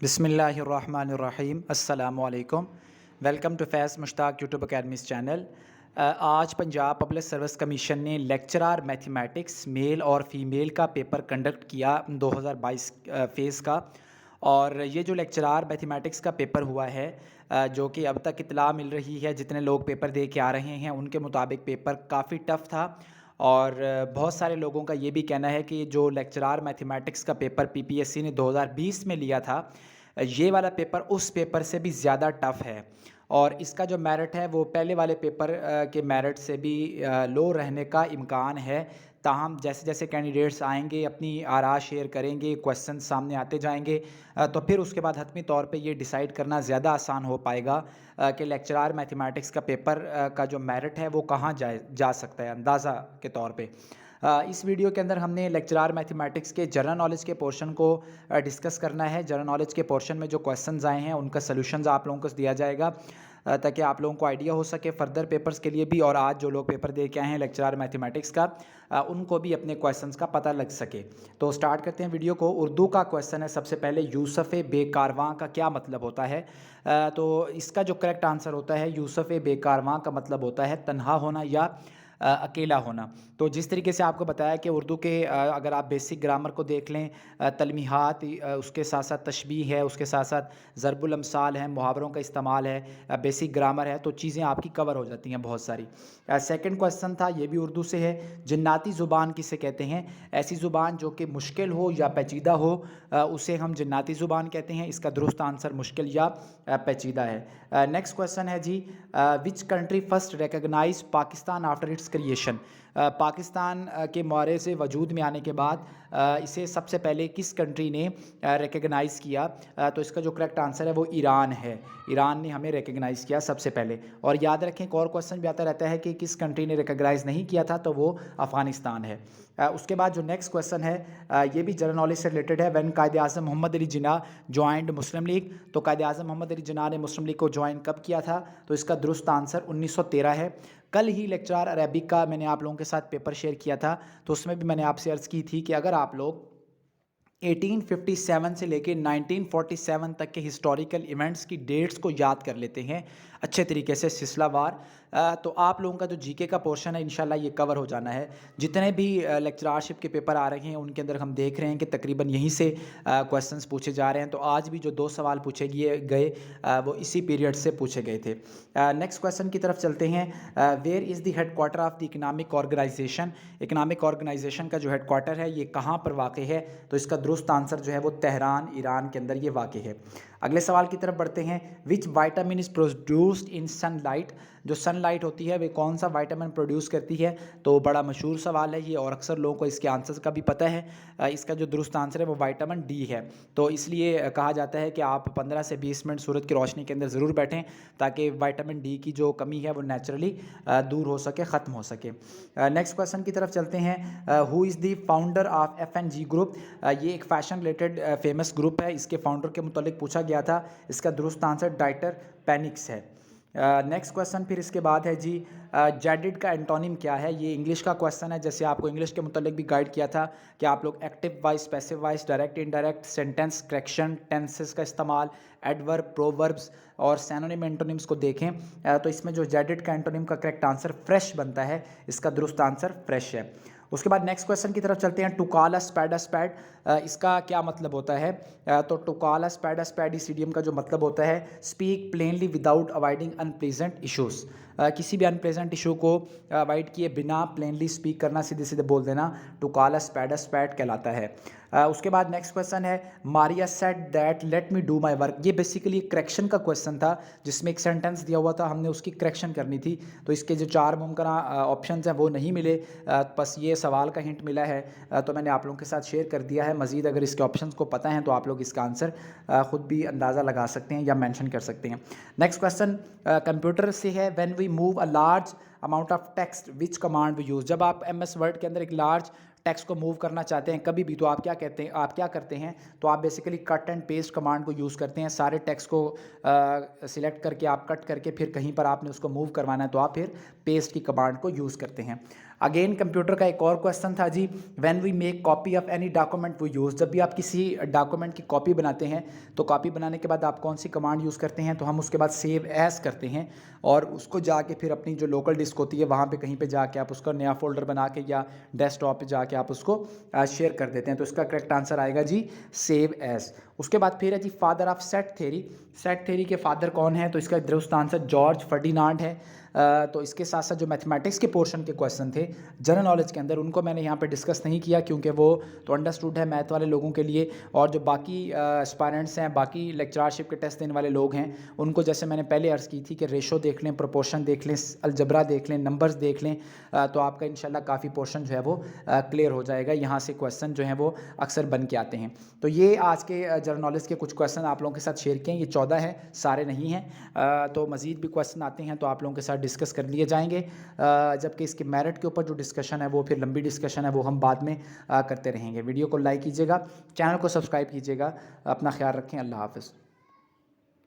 बिस्मिल्लाहिर्रहमानिर्रहीम अस्सलामुअलैकुम। Welcome to Faiz Mushtaq YouTube academy's channel. आज पंजाब पब्लिक सर्विस कमीशन ने लेक्चरर मैथमेटिक्स मेल और फीमेल का पेपर कंडक्ट किया 2022 फ़ेज़ का। और ये जो लेक्चरर मैथमेटिक्स का पेपर हुआ है, जो कि अब तक इत्तला मिल रही है जितने लोग पेपर दे के आ रहे हैं उनके मुताबिक पेपर काफ़ी टफ़ था। और बहुत सारे लोगों का ये भी कहना है कि जो लेक्चरर मैथमेटिक्स का पेपर पीपीएससी ने 2020 में लिया था, ये वाला पेपर उस पेपर से भी ज़्यादा टफ़ है। और इसका जो मेरिट है वो पहले वाले पेपर के मेरिट से भी लो रहने का इम्कान है। ताहम जैसे जैसे कैंडिडेट्स आएंगे, अपनी आरा शेयर करेंगे, क्वेश्चन सामने आते जाएंगे, तो फिर उसके बाद हतमी तौर पे ये डिसाइड करना ज़्यादा आसान हो पाएगा कि लेक्चरर मैथमेटिक्स का पेपर का जो मेरिट है वो कहाँ जा सकता है अंदाज़ा के तौर पे। इस वीडियो के अंदर हमने लेक्चरर मैथमेटिक्स के जनरल नॉलेज के पोर्शन को डिस्कस करना है। जनरल नॉलेज के पोर्शन में जो क्वेश्चंस आए हैं उनका सॉल्यूशंस आप लोगों को दिया जाएगा, ताकि आप लोगों को आइडिया हो सके फर्दर पेपर्स के लिए भी, और आज जो लोग पेपर दे के आए हैं लेक्चरर मैथमेटिक्स का उनको भी अपने क्वेश्चंस का पता लग सके। तो स्टार्ट करते हैं वीडियो को। उर्दू का क्वेश्चन है सबसे पहले, यूसुफ़ बेकारवां का क्या मतलब होता है? तो इसका जो करेक्ट आंसर होता है, यूसुफ़ बेकारवां का मतलब होता है तन्हा होना या अकेला होना। तो जिस तरीके से आपको बताया कि उर्दू के अगर आप बेसिक ग्रामर को देख लें, तलमीहात, उसके साथ साथ तशबीह है, उसके साथ साथ ज़रबुल अम्साल है, मुहावरों का इस्तेमाल है, बेसिक ग्रामर है, तो चीज़ें आपकी कवर हो जाती हैं बहुत सारी। सेकंड क्वेश्चन था, ये भी उर्दू से है, जन्नाती ज़ुबान किसे कहते हैं? ऐसी ज़ुबान जो कि मुश्किल हो या पेचीदा हो, उसे हम जन्नाती ज़ुबान कहते हैं। इसका दुरुस्त आंसर मुश्किल या पेचीदा है। नेक्स्ट क्वेश्चन है जी, which country first recognize Pakistan after its creation? Pakistan के मारे से वजूद में आने के बाद इसे सबसे पहले किस कंट्री ने रिकगनाइज़ किया? तो इसका जो करेक्ट आंसर है वो ईरान है। ईरान ने हमें रिकगनाइज़ किया सबसे पहले। और याद रखें, एक और क्वेश्चन भी आता रहता है कि किस कंट्री ने रिकगनाइज़ नहीं किया था, तो वो अफ़गानिस्तान है। उसके बाद जो नेक्स्ट क्वेश्चन है, ये भी जनरल नॉलेज से रिलेटेड है। When Quaid Azam Mohammad Ali Jinnah joined Muslim League? तो कायद आज़म मोहम्मद अली जिन्ना ने मुस्लिम लीग को ज्वाइन कब किया था? तो इसका दुरुस्त आंसर 1913 है। कल ही लेक्चरर अरबिक का मैंने आप लोगों के साथ पेपर शेयर किया था, तो उसमें भी मैंने आपसे अर्ज़ की थी कि अगर आप लोग 1857 से लेके 1947 तक के हिस्टोरिकल इवेंट्स की डेट्स को याद कर लेते हैं अच्छे तरीके से सिलसिलावार, तो आप लोगों का जो जीके का पोर्शन है इंशाल्लाह ये कवर हो जाना है। जितने भी लेक्चररशिप के पेपर आ रहे हैं उनके अंदर हम देख रहे हैं कि तकरीबन यहीं से क्वेश्चंस पूछे जा रहे हैं। तो आज भी जो 2 सवाल पूछे गए वो इसी पीरियड से पूछे गए थे। नेक्स्ट क्वेश्चन की तरफ चलते हैं। Where is the headquarter of the economic organization? Economic organization का जो हेडक्वार्टर है ये कहाँ पर वाक़ है? तो इसका दुरुस्त आंसर जो है वो तेहरान, ईरान के अंदर ये वाक़ है। अगले सवाल की तरफ बढ़ते हैं। विच vitamin is produced in sunlight? जो सनलाइट होती है वे कौन सा वाइटामिन प्रोड्यूस करती है? तो बड़ा मशहूर सवाल है ये और अक्सर लोगों को इसके आंसर का भी पता है। इसका जो दुरुस्त आंसर है वो वाइटामिन डी है। तो इसलिए कहा जाता है कि आप 15 से 20 मिनट सूरज की रोशनी के अंदर ज़रूर बैठें, ताकि वाइटामिन डी की जो कमी है वो नेचुरली दूर हो सके, ख़त्म हो सके। नेक्स्ट क्वेश्चन की तरफ चलते हैं। Who is the founder of F and G group? ये एक फ़ैशन रिलेटेड फेमस ग्रुप है। इसके फाउंडर के मुतालिक पूछा गया था। इसका दुरुस्त आंसर डाइटर पैनिक्स है। नेक्स्ट क्वेश्चन फिर इसके बाद है जी, जेडिड का एंटोनिम क्या है? ये इंग्लिश का क्वेश्चन है। जैसे आपको इंग्लिश के मुतालिक भी गाइड किया था कि आप लोग active voice, passive voice, direct indirect, sentence correction, tenses का इस्तेमाल, एडवर्ब, प्रोवर्ब्स और सैनोनिम एंटोनिम्स को देखें। तो इसमें जो जेडिड का एंटोनिम का करेक्ट आंसर फ्रेश बनता है। इसका दुरुस्त आंसर फ्रेश है। उसके बाद नेक्स्ट क्वेश्चन की तरफ चलते हैं। टू कॉल अ स्पैड, इसका क्या मतलब होता है? तो टू कॉल अ स्पैड इस इडियम का जो मतलब होता है, speak plainly without avoiding unpleasant issues. किसी भी अनप्लेजेंट इशू को अवॉइड किए बिना प्लेनली स्पीक करना, सीधे सीधे बोल देना, टू कॉल अ स्पैड कहलाता है। उसके बाद नेक्स्ट क्वेश्चन है, Maria said that let me do my work. ये बेसिकली करेक्शन का क्वेश्चन था, जिसमें एक सेंटेंस दिया हुआ था, हमने उसकी करेक्शन करनी थी। तो इसके जो 4 मुमकिन ऑप्शन हैं वो नहीं मिले, बस ये सवाल का हिंट मिला है, तो मैंने आप लोगों के साथ शेयर कर दिया है। मज़ीद अगर इसके ऑप्शंस को पता है तो आप लोग इसका आंसर ख़ुद भी अंदाज़ा लगा सकते हैं या मेंशन कर सकते हैं। नेक्स्ट क्वेश्चन कंप्यूटर से है, when we move a large amount of text which command we use? जब आप एमएस वर्ड के अंदर एक लार्ज टेक्स्ट को मूव करना चाहते हैं कभी भी, तो आप क्या करते हैं? तो आप basically cut and paste command को यूज़ करते हैं। सारे टेक्स्ट को सिलेक्ट करके आप कट करके फिर कहीं पर आपने उसको मूव करवाना है तो आप फिर पेस्ट की कमांड को यूज़ करते हैं। अगेन कंप्यूटर का एक और क्वेश्चन था जी, when we make copy of any document we use, जब भी आप किसी डॉक्यूमेंट की कॉपी बनाते हैं तो कॉपी बनाने के बाद आप कौन सी कमांड यूज़ करते हैं, तो हम उसके बाद सेव एज करते हैं और उसको जाके फिर अपनी जो लोकल डिस्क होती है वहाँ पे कहीं पे जाके आप उसका नया फोल्डर बना के या डेस्कटॉप पे जाके आप उसको शेयर कर देते हैं। तो इसका करेक्ट आंसर आएगा जी सेव एज। उसके बाद फिर है जी father of set theory, set theory के फादर कौन है, तो इसका दुरुस्त आंसर जॉर्ज फर्डिनांड है। तो इसके साथ साथ जो मैथमेटिक्स के पोर्शन के क्वेश्चन थे जनरल नॉलेज के अंदर, उनको मैंने यहाँ पे डिस्कस नहीं किया क्योंकि वो तो अंडरस्टूड है मैथ वाले लोगों के लिए, और जो बाकी एस्पायरेंट्स हैं, बाकी लेक्चरशिप के टेस्ट देने वाले लोग हैं, उनको जैसे मैंने पहले अर्ज़ की थी कि रेशो देख लें, प्रोपोर्शन देख लें, अलजबरा देख लें, नंबर्स देख लें, तो आपका इंशाल्लाह काफ़ी पोर्शन जो है वो क्लियर हो जाएगा। यहाँ से क्वेश्चन जो हैं वो अक्सर बन के आते हैं। तो ये आज के जनरल नॉलेज के कुछ क्वेश्चन आप लोगों के साथ शेयर किए हैं, ये 14 है, सारे नहीं हैं। तो मज़ीद भी क्वेश्चन आते हैं तो आप लोगों के साथ डिस्कस कर लिए जाएंगे, जबकि इसके मेरिट के ऊपर जो डिस्कशन है वो फिर लंबी डिस्कशन है, वो हम बाद में करते रहेंगे। वीडियो को लाइक कीजिएगा, चैनल को सब्सक्राइब कीजिएगा, अपना ख्याल रखें, अल्लाह हाफ़िज़।